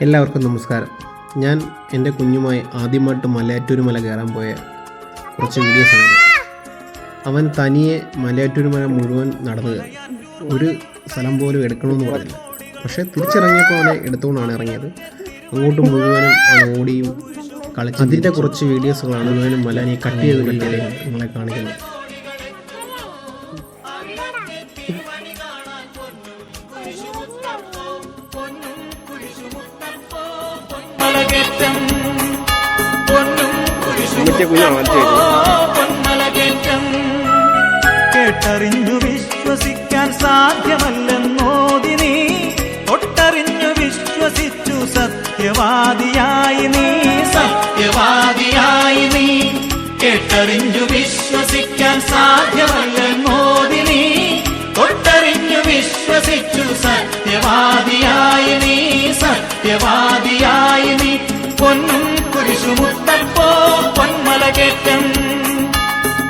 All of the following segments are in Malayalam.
എല്ലാവർക്കും നമസ്കാരം. ഞാൻ എൻ്റെ കുഞ്ഞുമായി ആദ്യമായിട്ട് മലയാറ്റൂർ മല കയറാൻ പോയ കുറച്ച് വീഡിയോസാണ്. അവൻ തനിയെ മലയാറ്റൂർ മല മുഴുവൻ നടന്നു കയറി. ഒരു സ്ഥലം പോലും എടുക്കണമെന്ന് പറഞ്ഞില്ല. പക്ഷേ തിരിച്ചിറങ്ങിയപ്പോൾ അവനെ എടുത്തുകൊണ്ടാണ് ഇറങ്ങിയത്. അങ്ങോട്ട് മുഴുവനും അവൻ ഓടിയും കളിച്ച്. അതിൻ്റെ കുറച്ച് വീഡിയോസുകളാണ് മുഴുവനും മല നീ കട്ട് ചെയ്ത് നിങ്ങളെ കാണിക്കുന്നത്. കേട്ടറിഞ്ഞു വിശ്വസിക്കാൻ സാധ്യമല്ലെന്നോതി നീ, ഒട്ടറിഞ്ഞു വിശ്വസിച്ചു സത്യവാദിയായി നീ, സത്യവാദിയായി നീ. കേട്ടറിഞ്ഞു വിശ്വസിക്കാൻ സാധ്യമല്ലെന്നോതി നീ, ഒട്ടറിഞ്ഞു വിശ്വസിച്ചു സത്യവാദിയായി നീ, സത്യവാദിയായി നീ. പൊന്നും കുരിശുമുത്തപ്പോ പൊന്മലകേറ്റം,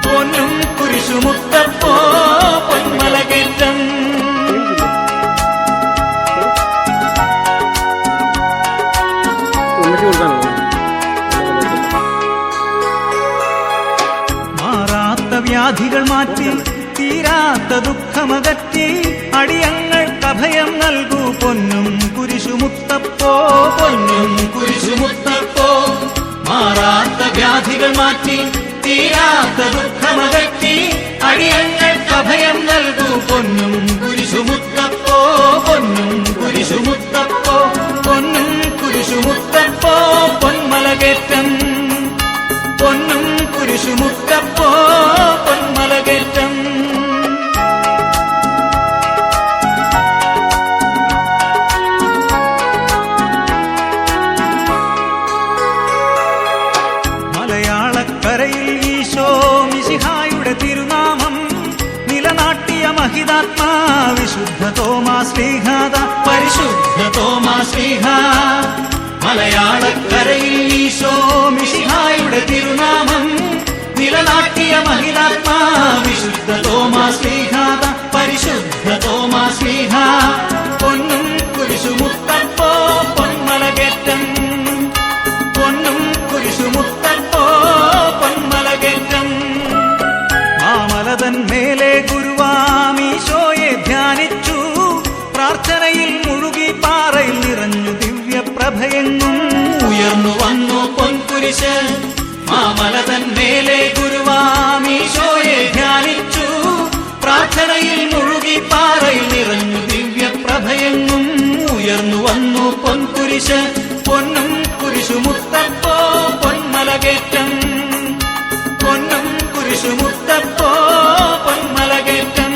പൊന്നും കുരിശുമുത്തപ്പോ പൊന്മലകേറ്റം. മാറാത്ത വ്യാധികൾ മാറ്റി, തീരാത്ത ദുഃഖമകറ്റി, അടിയങ്ങൾക്ക് അഭയം നൽകൂ പൊന്നും കുരിശുമുത്തപ്പോ, പൊന്നും കുരിശുമുത്തപ്പോ. മാറാത്ത വ്യാധികൾ മാറ്റി, തീരാത്ത ദുഃഖമകറ്റി, അടിയങ്ങൾക്ക് അഭയം നൽകൂ പൊന്നും കുരിശുമുത്തപ്പോ, പൊന്നും കുരിശുമുത്തപ്പോ. പൊന്നും കുരിശുമുത്തപ്പോ പൊന്മലകേറ്റം, പൊന്നും കുരിശുമുത്തപ്പോ പൊന്മലകേറ്റം. മലയാളക്കരയിൽ ഈശോ മിശിഹായുടെ തിരുനാമം നിലനാട്ടിയ മഹിതാത്മാ വിശുദ്ധ തോമാശ്ലീഹാദ, പരിശുദ്ധ തോമാശ്ലീഹ. മലയാളക്കരയിൽ ഈശോ മിശിഹായുടെ തിരുനാമം നിലനാട്ടിയ മഹിതാത്മാ വിശുദ്ധ തോമാശ്ലീഹാദ, പരിശുദ്ധ തോമാശ്ലീഹ. പൊന്നും കുരിശുമുത്തപ്പോ പൊന്മലകേറ്റം, പൊന്നും കുരിശുമുത്തപ്പോ പൊന്മലകേറ്റം. മാമലതൻ മേലെ ഗുരുവാമീശോയെ ധ്യാനിച്ചു, പ്രാർത്ഥനയിൽ മുഴുകി പാറയിൽ നിറഞ്ഞു ദിവ്യപ്രഭയെങ്ങും ഉയർന്നു വന്നു പൊൻകുരിശ്. മാമലതൻ മേലെ ഗുരുവാമീശോയെ ധ്യാനിച്ചു, പ്രാർത്ഥനയിൽ മുഴുകി പാറയിൽ നിറഞ്ഞു ദിവ്യപ്രഭയെങ്ങും ഉയർന്നു വന്നു പൊൻകുരിശ്. പൊന്നും കുരിശുമുത്തപ്പോ പൊന്മലകേറ്റം, പൊന്നും കുരിശുമുത്തപ്പോ പൊന്മലകേറ്റം.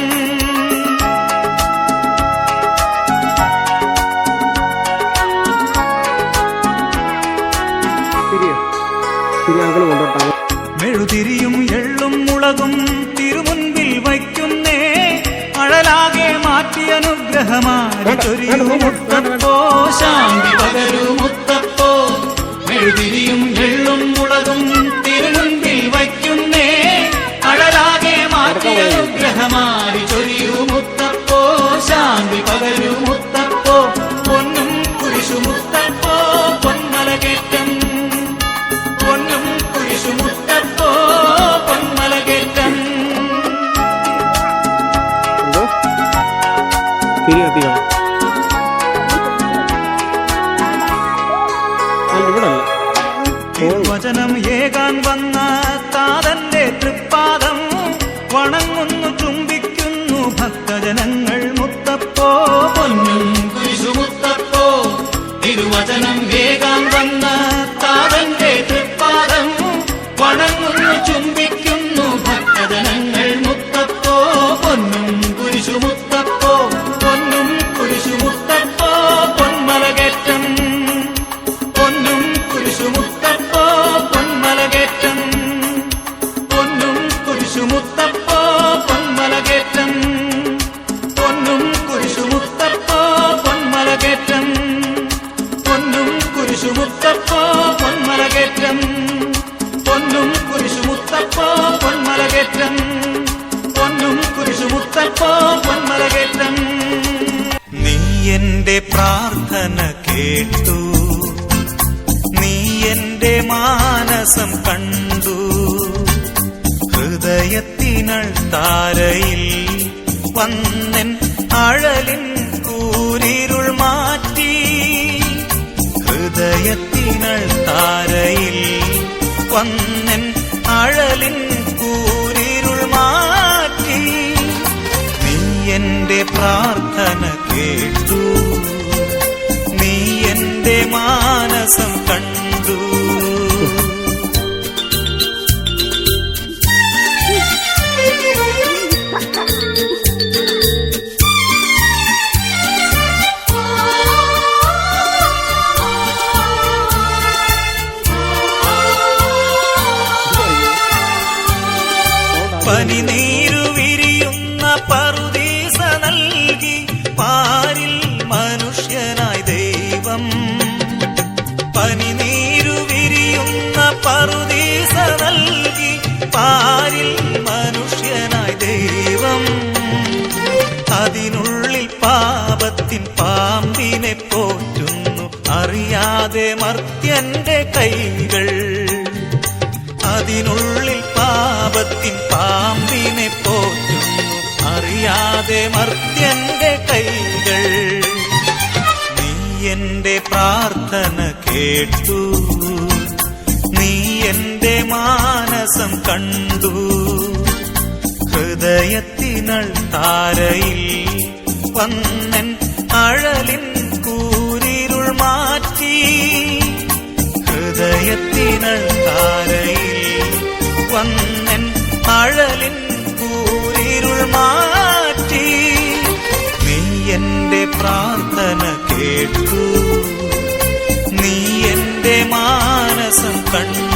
മെഴുതിരിയും എള്ളും മുളകും തിരുമുൻപിൽ വയ്ക്കുന്നേ, അഴലാകെ മാറ്റി അനുഗ്രഹമായി ചൊരിയൂ മുത്തപ്പോ, ശാന്തി പകരൂ മുത്തപ്പോ. മെഴുതിരിയും എള്ളും മുളകും തിരുമുൻപിൽ വയ്ക്കുന്നേ, അഴലാകെ മാറ്റി അനുഗ്രഹമായി ചൊരിയൂ മുത്തപ്പോ, ശാന്തി പകരൂ മുത്തപ്പോ. പൊന്നും കുരിശുമുത്തപ്പോ പൊന്മലകേറ്റം, പൊന്നും കുരിശുമുത്തപ്പോ പൊന്മലകേറ്റം. തിരുവചനം ഏകാൻ വന്ന താതന്റെ തൃപ്പാദം വണങ്ങുന്നു, ചുംബിക്കുന്നു ഭക്തജനങ്ങൾ മുത്തപ്പോ, പൊന്നും കുരിശുമുത്തപ്പോ. തിരുവചനം ഏകാൻ വന്ന താതന്റെ തൃപ്പാദം വണങ്ങുന്നു, ചുംബിക്കുന്നു ഭക്തജനങ്ങൾ മുത്തപ്പോ, പൊന്നും കുരിശുമുത്തപ്പോ. പൊന്നും കുരിശുമുത്തപ്പോ പൊന്മലകേറ്റം, പൊന്നും കുരിശുമുത്തപ്പോ പൊന്മലകേറ്റം, പൊന്നും കുരിശുമുത്തപ്പോ പൊന്മലകേറ്റം, പൊന്നും കുരിശുമുത്തപ്പോ പൊന്മലകേറ്റം, പൊന്നും കുരിശുമുത്തപ്പോ പൊന്മലകേറ്റം, പൊന്നും കുരിശുമുത്തപ്പോ പൊന്മലകേറ്റം, പൊന്നും കുരിശുമുത്തപ്പോ പൊന്മലകേറ്റം. നീ എന്റെ പ്രാർത്ഥന കേട്ടു, മാനസം കണ്ടു. ഹൃദയത്തിനൾ താരയിൽ വന്നെൻ അഴലിൻ കൂരിരുൾ മാറ്റി. ഹൃദയത്തിനൾ താരയിൽ വന്നെൻ അഴലിൻ കൂരിരുൾ മാറ്റി. നീ എന്റെ പ്രാർത്ഥന കേട്ടു, നീ എന്റെ മാനസം കണ്ടു. പനിനീരു വിരിയുന്ന പറുദീസ നൽകി പാരിൽ മനുഷ്യനായി ദൈവം. പനിനീരു വിരിയുന്ന പറുദീസ നൽകി പാരിൽ മനുഷ്യനായി ദൈവം. അതിനുള്ളിൽ പാപത്തിൻ പാമ്പിനെ പോറ്റുന്നു അറിയാതെ മർത്യന്റെ കൈകൾ. അതിനുള്ളിൽ പാപത്തിൻ പാമ്പിനെ പോറ്റുന്നു അറിയാതെ മർത്യന്റെ കൈകൾ. നീ എന്റെ പ്രാർത്ഥന കേട്ടു, നീ എന്റെ മാനസം കണ്ടു. ഹൃദയത്തിനൾ താരയിൽ വന്നെൻ അഴലിൻ കൂരിരുൾ മാറ്റി. ഹൃദയത്തിനൾ താരയിൽ വന്നെൻ അഴലിൻ കൂരിരുൾ മാറ്റി. നീ എന്റെ പ്രാർത്ഥന കേട്ടു, നീ എന്റെ മാനസം കണ്ടു.